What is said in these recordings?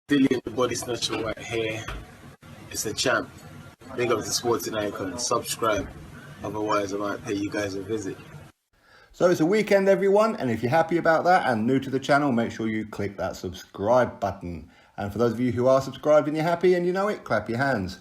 Dillian the Body Snatcher right here. It's a champ. Big up to Sporting Icon. Subscribe. Otherwise, I might pay you guys a visit. So it's a weekend, everyone, and if you're happy about that and new to the channel, make sure you click that subscribe button. And for those of you who are subscribed and you're happy and you know it, clap your hands.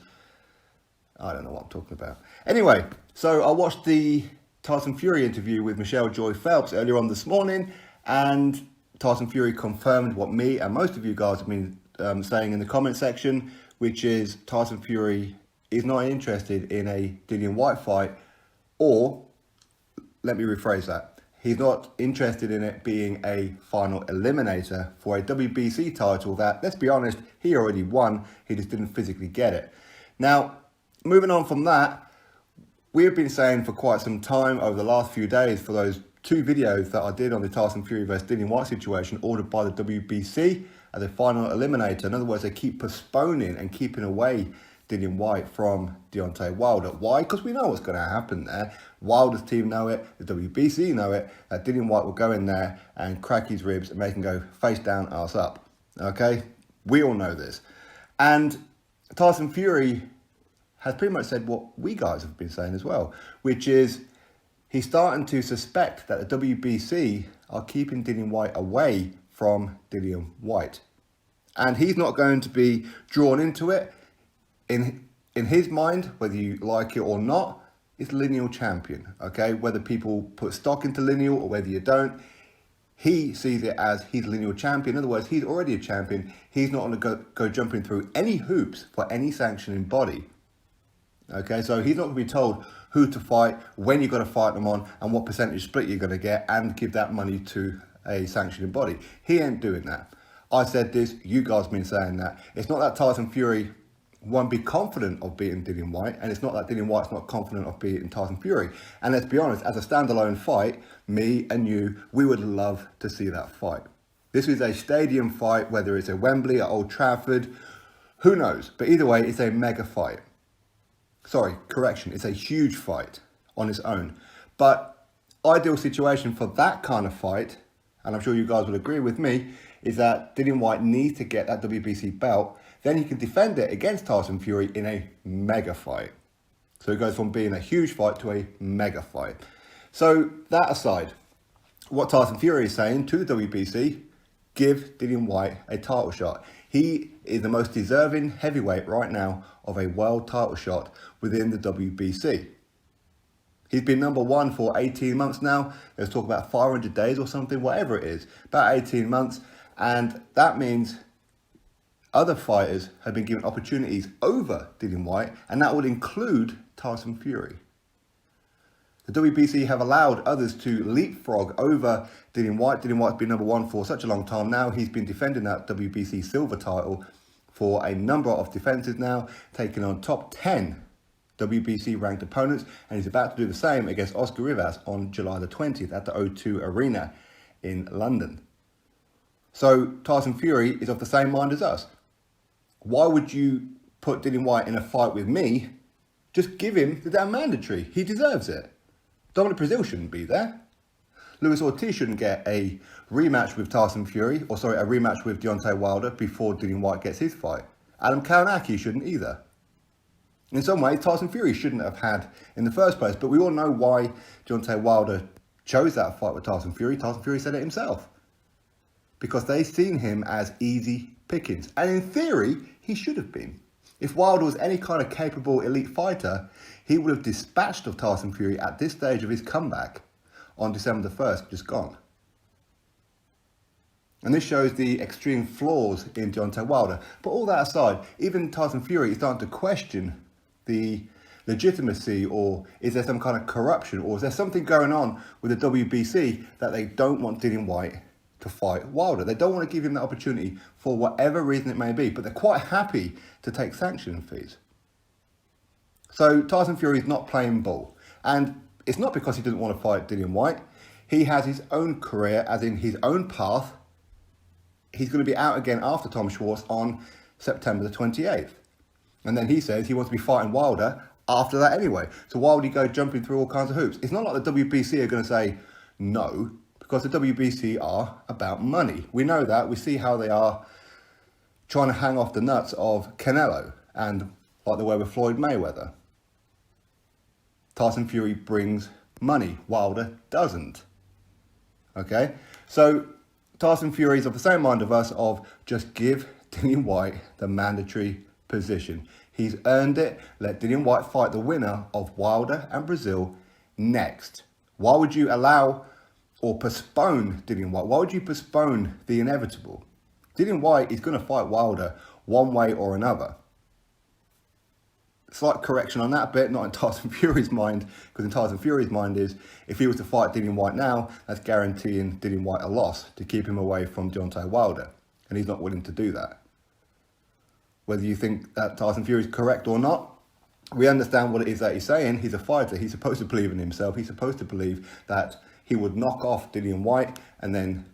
I don't know what I'm talking about. Anyway, so I watched the Tyson Fury interview with Michelle Joy Phelps earlier on this morning, and Tyson Fury confirmed what me and most of you guys have been saying in the comment section, which is Tyson Fury is not interested in a Dillian Whyte fight, or let me rephrase that. He's not interested in it being a final eliminator for a WBC title that, let's be honest, he already won. He just didn't physically get it. Now, moving on from that, we have been saying for quite some time over the last few days, for those two videos that I did on the Tyson Fury versus Dillian Whyte situation ordered by the WBC as a final eliminator. In other words, they keep postponing and keeping away Dillian Whyte from Deontay Wilder. Why? Because we know what's going to happen there. Wilder's team know it, the WBC know it, that Dillian Whyte will go in there and crack his ribs and make him go face down, ass up. Okay? We all know this. And Tyson Fury has pretty much said what we guys have been saying as well, which is he's starting to suspect that the WBC are keeping Dillian Whyte away from Dillian Whyte. And he's not going to be drawn into it. In his mind, whether you like it or not, it's lineal champion, okay? Whether people put stock into lineal or whether you don't, he sees it as he's lineal champion. In other words, he's already a champion. He's not going to go jumping through any hoops for any sanctioning body. Okay, so he's not going to be told who to fight, when you've got to fight them on, and what percentage split you're going to get, and give that money to a sanctioning body. He ain't doing that. I said this, you guys have been saying that. It's not that Tyson Fury won't be confident of beating Dillian Whyte, and it's not that Dillian Whyte's not confident of beating Tyson Fury. And let's be honest, as a standalone fight, me and you, we would love to see that fight. This is a stadium fight, whether it's at Wembley, at Old Trafford, who knows? But either way, it's a mega fight. Sorry, correction, it's a huge fight on its own. But ideal situation for that kind of fight, and I'm sure you guys will agree with me, is that Dillian Whyte needs to get that WBC belt. Then he can defend it against Tyson Fury in a mega fight. So it goes from being a huge fight to a mega fight. So that aside, what Tyson Fury is saying to the WBC, give Dillian Whyte a title shot. He is the most deserving heavyweight right now of a world title shot within the WBC. He's been number one for 18 months now. Let's talk about 500 days or something, whatever it is. About 18 months. And that means other fighters have been given opportunities over Dillian Whyte, and that would include Tyson Fury. The WBC have allowed others to leapfrog over Dillian Whyte. Dillian Whyte's been number one for such a long time now. He's been defending that WBC silver title for a number of defenses now, taking on top 10 WBC ranked opponents, and he's about to do the same against Oscar Rivas on July the 20th at the O2 Arena in London. So Tyson Fury is of the same mind as us. Why would you put Dillian Whyte in a fight with me? Just give him the damn mandatory. He deserves it. Dominic Breazeale shouldn't be there. Luis Ortiz shouldn't get a rematch with Tyson Fury, a rematch with Deontay Wilder before Dillian Whyte gets his fight. Adam Kalinacki shouldn't either. In some ways, Tyson Fury shouldn't have had in the first place, but we all know why Deontay Wilder chose that fight with Tyson Fury. Tyson Fury said it himself. Because they've seen him as easy pickings. And in theory, he should have been. If Wilder was any kind of capable elite fighter, he would have dispatched of Tyson Fury at this stage of his comeback on December the 1st, just gone. And this shows the extreme flaws in Deontay Wilder. But all that aside, even Tyson Fury is starting to question the legitimacy, or is there some kind of corruption, or is there something going on with the WBC that they don't want Dillian Whyte to fight Wilder. They don't want to give him that opportunity for whatever reason it may be, but they're quite happy to take sanction fees. So Tyson Fury is not playing ball. And it's not because he doesn't want to fight Dillian Whyte. He has his own career, as in his own path. He's going to be out again after Tom Schwartz on September the 28th. And then he says he wants to be fighting Wilder after that anyway. So why would he go jumping through all kinds of hoops? It's not like the WBC are going to say no, because the WBC are about money. We know that. We see how they are trying to hang off the nuts of Canelo and like the way with Floyd Mayweather. Tyson Fury brings money, Wilder doesn't. Okay, so Tyson Fury is of the same mind of us of just give Dillian Whyte the mandatory position. He's earned it. Let Dillian Whyte fight the winner of Wilder and Breazeale next. Why would you allow or postpone Dillian Whyte? Why would you postpone the inevitable? Dillian Whyte is going to fight Wilder one way or another. Slight correction on that bit, not in Tyson Fury's mind, because in Tyson Fury's mind is, if he was to fight Dillian Whyte now, that's guaranteeing Dillian Whyte a loss to keep him away from Deontay Wilder, and he's not willing to do that. Whether you think that Tyson Fury is correct or not, we understand what it is that he's saying. He's a fighter. He's supposed to believe in himself. He's supposed to believe that he would knock off Dillian Whyte, and then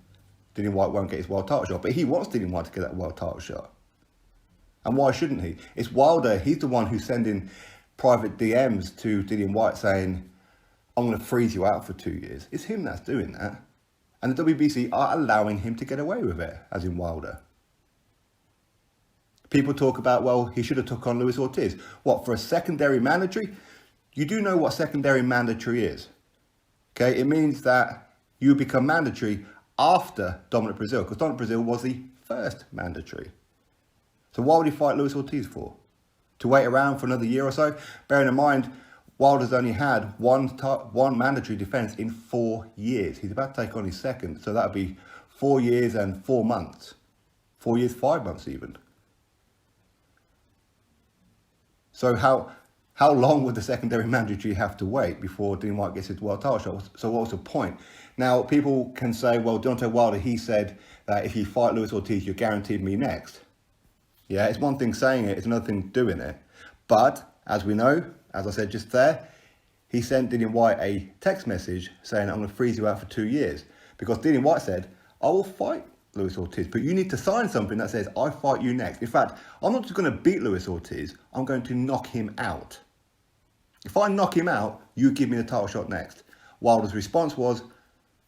Dillian Whyte won't get his world title shot. But he wants Dillian Whyte to get that world title shot. And why shouldn't he? It's Wilder. He's the one who's sending private DMs to Dillian Whyte saying, I'm going to freeze you out for 2 years. It's him that's doing that. And the WBC are allowing him to get away with it, as in Wilder. People talk about, well, he should have took on Luis Ortiz. What, for a secondary mandatory? You do know what secondary mandatory is. Okay, it means that you become mandatory after Dominic Breazeale, because Dominic Breazeale was the first mandatory. So why would he fight Luis Ortiz for? To wait around for another year or so? Bearing in mind, Wilder's only had one mandatory defence in 4 years. He's about to take on his second, so that would be 4 years and 4 months. 4 years, 5 months even. So how long would the secondary mandatory have to wait before Dillian Whyte gets his world title shot? So what's the point? Now, people can say, well, Deontay Wilder, he said that if you fight Luis Ortiz, you're guaranteed me next. Yeah, it's one thing saying it, it's another thing doing it. But, as we know, as I said just there, he sent Dillian Whyte a text message saying, I'm going to freeze you out for 2 years. Because Dillian Whyte said, I will fight Luis Ortiz, but you need to sign something that says, I fight you next. In fact, I'm not just going to beat Luis Ortiz, I'm going to knock him out. If I knock him out, you give me the title shot next. Wilder's response was,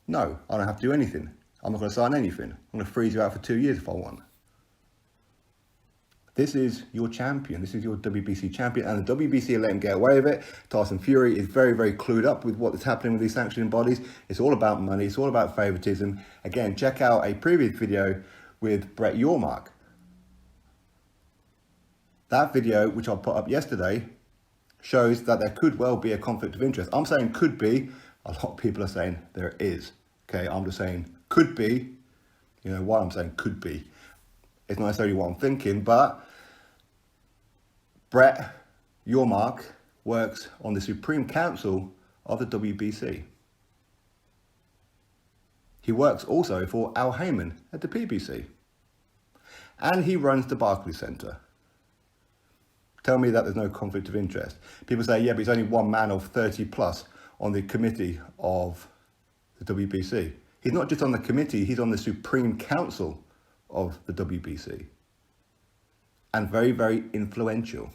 no, I don't have to do anything. I'm not going to sign anything. I'm going to freeze you out for 2 years if I want. This is your champion. This is your WBC champion. And the WBC let him get away with it. Tyson Fury is very, very clued up with what is happening with these sanctioning bodies. It's all about money. It's all about favoritism. Again, check out a previous video with Breazeale. That video, which I put up yesterday, shows that there could well be a conflict of interest. I'm saying could be. A lot of people are saying there is. Okay, I'm just saying could be. You know why I'm saying could be. It's not necessarily what I'm thinking, but Breazeale works on the Supreme Council of the WBC. He works also for Al Heyman at the PBC. And he runs the Barclays Centre. Tell me that there's no conflict of interest. People say, yeah, but he's only one man of 30 plus on the committee of the WBC. He's not just on the committee, he's on the Supreme Council of the WBC. And very, very influential.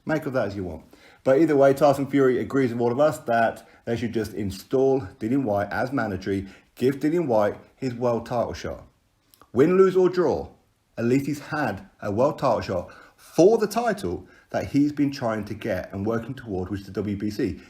Make of that as you want. But either way, Tyson Fury agrees with all of us that they should just install Dillian Whyte as mandatory, give Dillian Whyte his world title shot. Win, lose or draw, at least he's had a world title shot for the title that he's been trying to get and working toward, which is the WBC.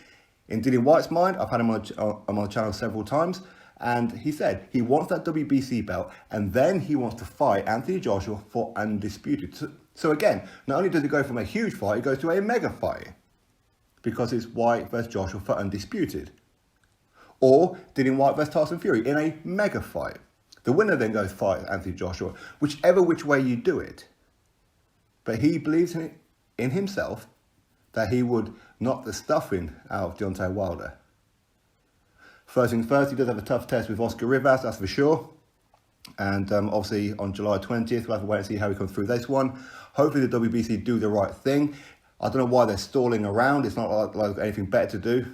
In Dillian Whyte's mind, I've had him on the channel several times, and he said he wants that WBC belt, and then he wants to fight Anthony Joshua for undisputed. So again, not only does he go from a huge fight, he goes to a mega fight, because it's Whyte versus Joshua for undisputed. Or Dillian Whyte versus Tyson Fury in a mega fight. The winner then goes fight Anthony Joshua, which way you do it. But he believes in himself that he would knock the stuffing out of Deontay Wilder. First things first, he does have a tough test with Oscar Rivas, that's for sure. And obviously on July 20th, we'll have to wait and see how he comes through this one. Hopefully the WBC do the right thing. I don't know why they're stalling around. It's not like anything better to do,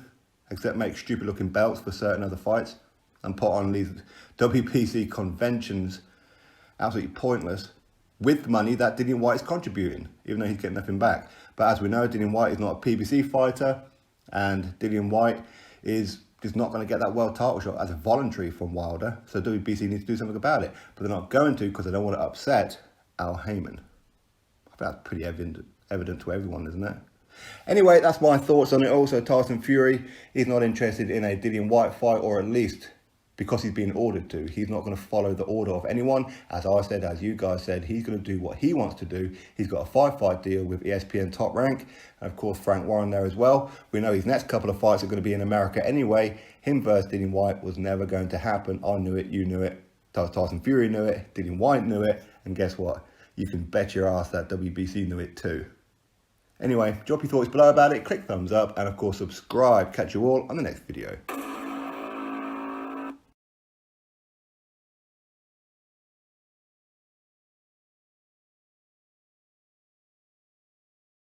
except make stupid looking belts for certain other fights and put on these WBC conventions, absolutely pointless, with money that Dillian Whyte is contributing, even though he's getting nothing back. But as we know, Dillian Whyte is not a PBC fighter, and Dillian Whyte is is not going to get that world title shot as a voluntary from Wilder. So WBC needs to do something about it. But they're not going to because they don't want to upset Al Heyman. I think that's pretty evident to everyone, isn't it? Anyway, that's my thoughts on it. Also, Tyson Fury is not interested in a Dillian Whyte fight, or at least because he's being ordered to. He's not going to follow the order of anyone. As I said, as you guys said, he's going to do what he wants to do. He's got a 5-fight deal with ESPN Top Rank, and of course Frank Warren there as well. We know his next couple of fights are going to be in America anyway. Him versus Dillian Whyte was never going to happen. I knew it, you knew it, Tyson Fury knew it, Dillian Whyte knew it, and guess what? You can bet your ass that WBC knew it too. Anyway, drop your thoughts below about it, click thumbs up, and of course subscribe. Catch you all on the next video.